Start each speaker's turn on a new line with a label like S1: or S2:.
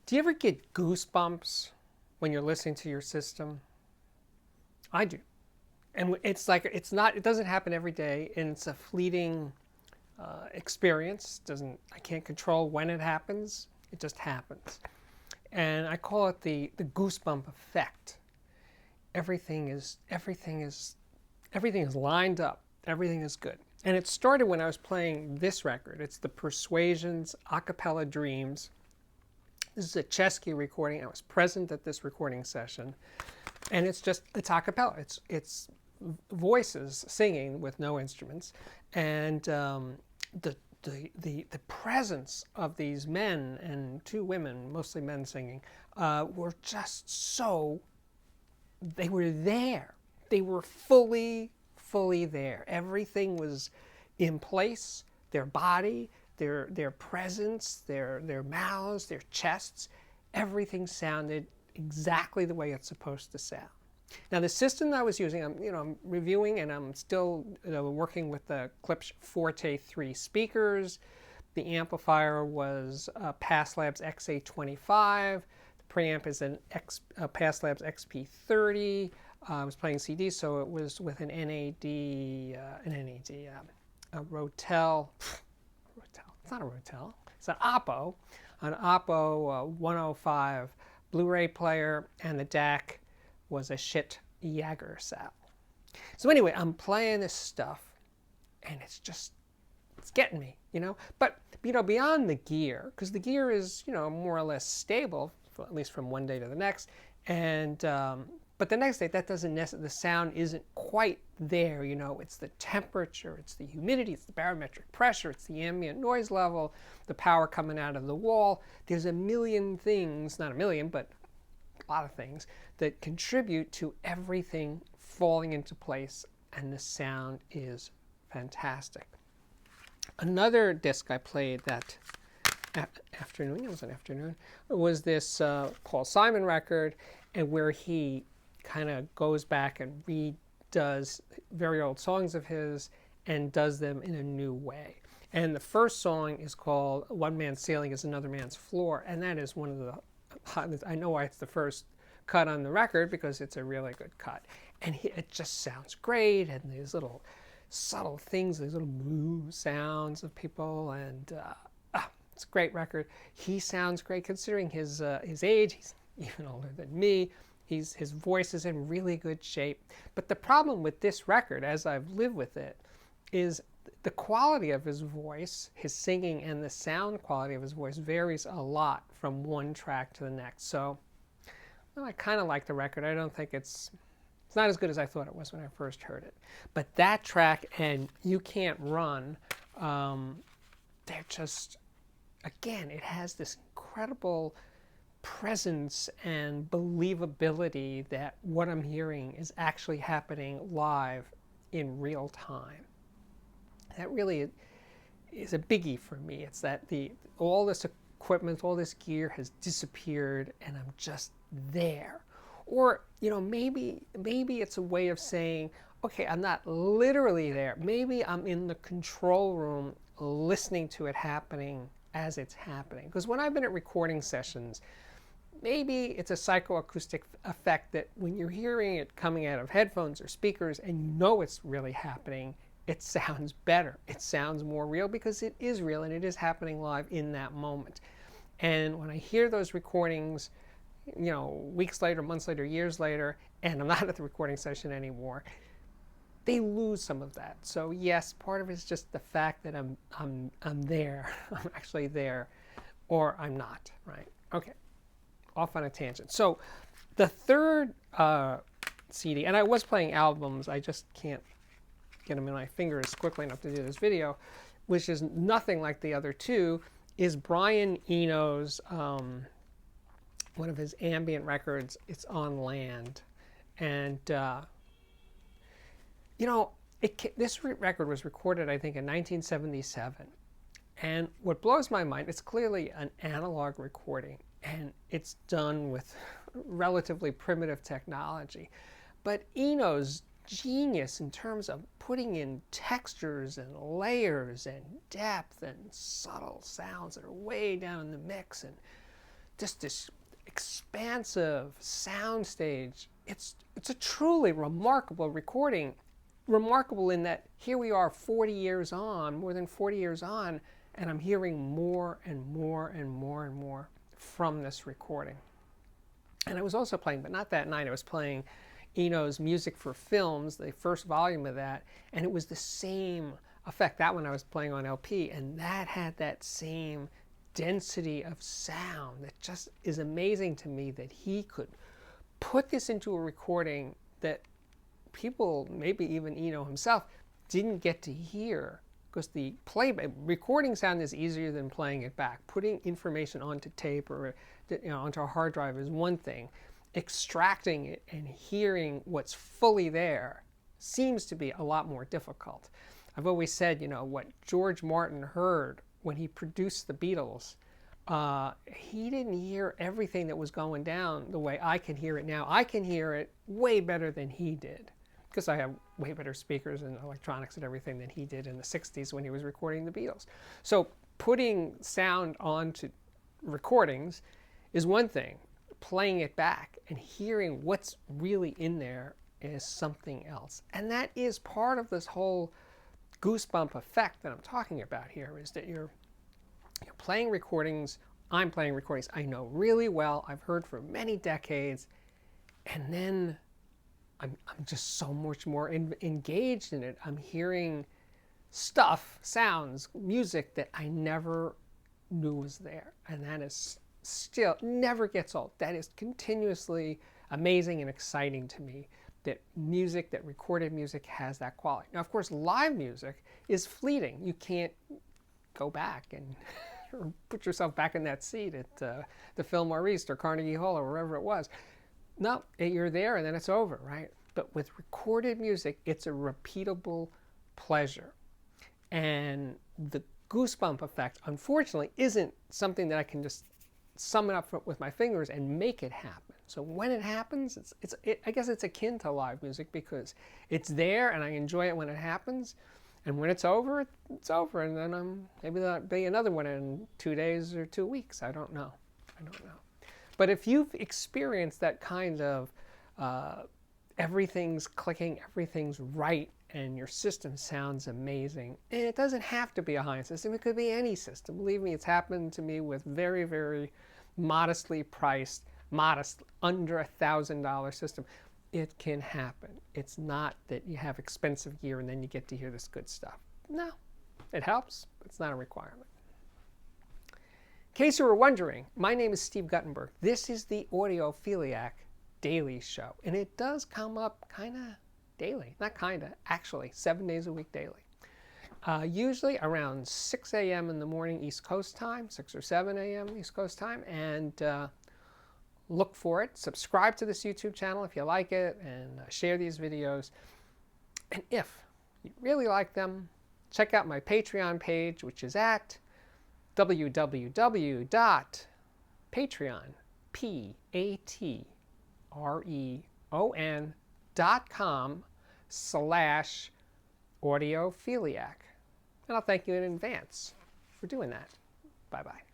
S1: Do you ever get goosebumps when you're listening to your system? I do. And it's like, it doesn't happen every day, and it's a fleeting experience. I can't control when it happens. It just happens. And I call it the goosebump effect. Everything is lined up. Everything is good. And it started when I was playing this record. It's the Persuasions a cappella Dreams. This is a Chesky recording. I was present at this recording session, and it's a cappella. It's voices singing with no instruments, and the presence of these men and two women, mostly men singing, were just so. They were there. They were fully there. Everything was in place. Their body, their presence, their mouths, their chests, everything sounded exactly the way it's supposed to sound. Now, the system that I was using, I'm reviewing, and I'm still working with the Klipsch Forte 3 speakers. The amplifier was a Passlabs XA25. The preamp is a Passlabs XP30. I was playing CDs, so it was with a Rotel. It's not a Rotel. It's an Oppo 105 Blu-ray player, and the DAC was a shit Jagersal. So anyway, I'm playing this stuff, and it's getting me, But, beyond the gear, because the gear is, more or less stable, at least from one day to the next, and but the next day, the sound isn't quite there, It's the temperature, it's the humidity, it's the barometric pressure, it's the ambient noise level, the power coming out of the wall. There's a million things, not a million, but a lot of things that contribute to everything falling into place, and the sound is fantastic. Another disc I played that afternoon, it was an afternoon, was this Paul Simon record, and where he kind of goes back and redoes very old songs of his and does them in a new way. And the first song is called One Man's Ceiling is Another Man's Floor, and that is one of the, I know why it's the first cut on the record, because it's a really good cut. And it just sounds great, and these little subtle things, these little moo sounds of people, and it's a great record. He sounds great considering his age. He's even older than me. His voice is in really good shape. But the problem with this record, as I've lived with it, is the quality of his voice, his singing, and the sound quality of his voice varies a lot from one track to the next. So, I kind of like the record. I don't think it's not as good as I thought it was when I first heard it. But that track and You Can't Run, they're just, again, it has this incredible presence and believability that what I'm hearing is actually happening live in real time. That really is a biggie for me. It's that all this equipment, all this gear has disappeared, and I'm just there. Or, maybe it's a way of saying, okay, I'm not literally there. Maybe I'm in the control room listening to it happening as it's happening. Because when I've been at recording sessions, maybe it's a psychoacoustic effect that when you're hearing it coming out of headphones or speakers and it's really happening, it sounds better. It sounds more real because it is real and it is happening live in that moment. And when I hear those recordings, weeks later, months later, years later, and I'm not at the recording session anymore, they lose some of that. So yes, part of it is just the fact that I'm there. I'm actually there, or I'm not, right? Okay. Off on a tangent. So the third CD, and I was playing albums, I just can't get them in my fingers quickly enough to do this video, which is nothing like the other two, is Brian Eno's, one of his ambient records. It's On Land. And, this record was recorded, I think, in 1977. And what blows my mind, it's clearly an analog recording, and it's done with relatively primitive technology. But Eno's genius in terms of putting in textures and layers and depth and subtle sounds that are way down in the mix, and just this expansive soundstage. It's a truly remarkable recording. Remarkable in that here we are 40 years on, more than 40 years on, and I'm hearing more and more and more and more from this recording. And I was also playing, but not that night, I was playing Eno's Music for Films, the first volume of that, and it was the same effect. That one I was playing on LP, and that had that same density of sound that just is amazing to me, that he could put this into a recording that people, maybe even Eno himself, didn't get to hear, because the recording sound is easier than playing it back. Putting information onto tape or onto a hard drive is one thing. Extracting it and hearing what's fully there seems to be a lot more difficult. I've always said, what George Martin heard when he produced the Beatles, he didn't hear everything that was going down the way I can hear it now. I can hear it way better than he did, because I have way better speakers and electronics and everything than he did in the 60s when he was recording the Beatles. So putting sound onto recordings is one thing. Playing it back and hearing what's really in there is something else. And that is part of this whole goosebump effect that I'm talking about here, is that you're playing recordings. I'm playing recordings I know really well, I've heard for many decades, and then I'm just so much more engaged in it. I'm hearing stuff, sounds, music that I never knew was there. And that is still never gets old. That is continuously amazing and exciting to me, that music, that recorded music, has that quality. Now, of course, live music is fleeting. You can't go back and put yourself back in that seat at the Fillmore East or Carnegie Hall or wherever it was. No, you're there and then it's over, right? But with recorded music, it's a repeatable pleasure. And the goosebump effect, unfortunately, isn't something that I can just sum it up with my fingers and make it happen. So when it happens, I guess it's akin to live music, because it's there and I enjoy it when it happens. And when it's over, it's over. And then maybe there'll be another one in 2 days or 2 weeks. I don't know. But if you've experienced that kind of everything's clicking, everything's right, and your system sounds amazing, and it doesn't have to be a high-end system, it could be any system. Believe me, it's happened to me with very, very modestly priced, under $1,000 system. It can happen. It's not that you have expensive gear and then you get to hear this good stuff. No, it helps, but it's not a requirement. In case you were wondering, my name is Steve Guttenberg. This is the Audiophiliac Daily Show, and it does come up kind of daily. Not kind of, actually, 7 days a week daily. Usually around 6 a.m. in the morning East Coast time, 6 or 7 a.m. East Coast time, and look for it. Subscribe to this YouTube channel if you like it, and share these videos. And if you really like them, check out my Patreon page, which is at www.patreon.com/audiophiliac. And I'll thank you in advance for doing that. Bye-bye.